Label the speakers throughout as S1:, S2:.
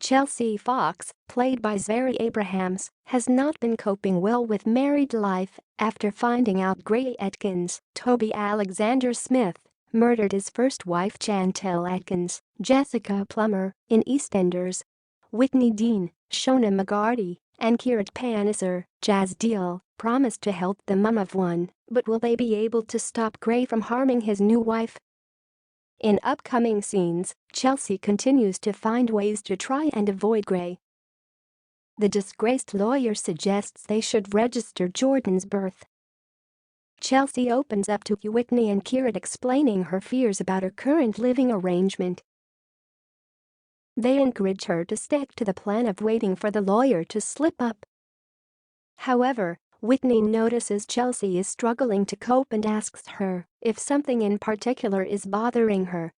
S1: Chelsea Fox, played by Gray Abrahams, has not been coping well with married life after finding out Gray Atkins, Toby Alexander Smith, murdered his first wife Chantel Atkins, Jessica Plummer, in EastEnders. Whitney Dean, Shona McGarty, and Kirat Panisar, Jazz Deal, promised to help the mum of one, but will they be able to stop Gray from harming his new wife? In upcoming scenes, Chelsea continues to find ways to try and avoid Gray. The disgraced lawyer suggests they should register Jordan's birth. Chelsea opens up to Whitney and Kirat, explaining her fears about her current living arrangement. They encourage her to stick to the plan of waiting for the lawyer to slip up. However, Whitney notices Chelsea is struggling to cope and asks her if something in particular is bothering her.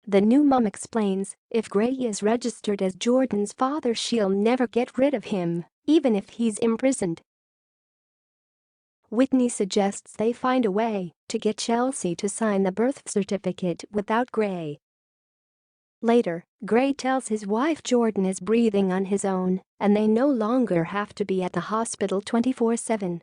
S1: The new mum explains if Gray is registered as Jordan's father, she'll never get rid of him, even if he's imprisoned. Whitney suggests they find a way to get Chelsea to sign the birth certificate without Gray. Later, Gray tells his wife Jordan is breathing on his own and they no longer have to be at the hospital 24/7.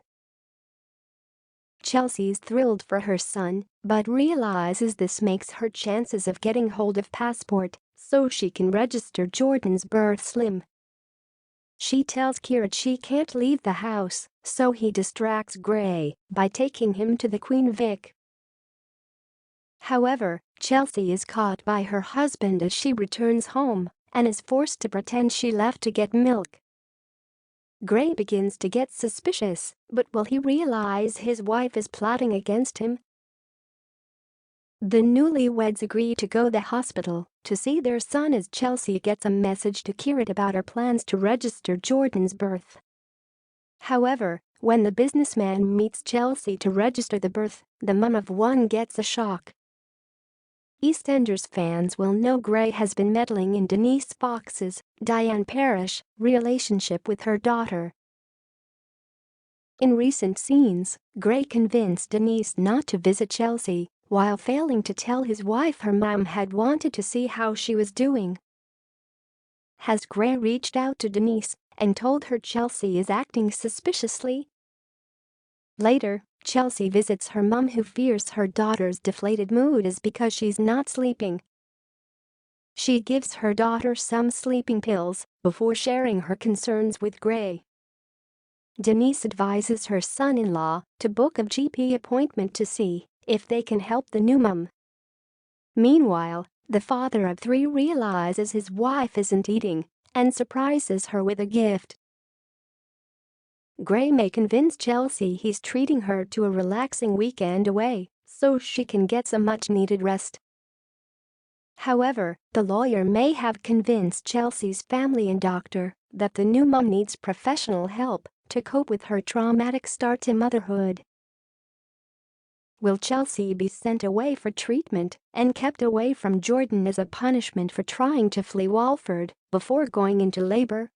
S1: Chelsea's thrilled for her son, but realizes this makes her chances of getting hold of passport so she can register Jordan's birth slim. She tells Kirat she can't leave the house, so he distracts Gray by taking him to the Queen Vic. However, Chelsea is caught by her husband as she returns home and is forced to pretend she left to get milk. Gray begins to get suspicious, but will he realize his wife is plotting against him? The newlyweds agree to go to the hospital to see their son as Chelsea gets a message to Kirat about her plans to register Jordan's birth. However, when the businessman meets Chelsea to register the birth, the mum of one gets a shock. EastEnders fans will know Gray has been meddling in Denise Fox's, Diane Parrish, relationship with her daughter. In recent scenes, Gray convinced Denise not to visit Chelsea, while failing to tell his wife her mom had wanted to see how she was doing. Has Gray reached out to Denise and told her Chelsea is acting suspiciously? Later, Chelsea visits her mom, who fears her daughter's deflated mood is because she's not sleeping. She gives her daughter some sleeping pills before sharing her concerns with Gray. Denise advises her son-in-law to book a GP appointment to see if they can help the new mum. Meanwhile, the father of three realizes his wife isn't eating and surprises her with a gift. Gray may convince Chelsea he's treating her to a relaxing weekend away so she can get some much-needed rest. However, the lawyer may have convinced Chelsea's family and doctor that the new mum needs professional help to cope with her traumatic start to motherhood. Will Chelsea be sent away for treatment and kept away from Jordan as a punishment for trying to flee Walford before going into labor?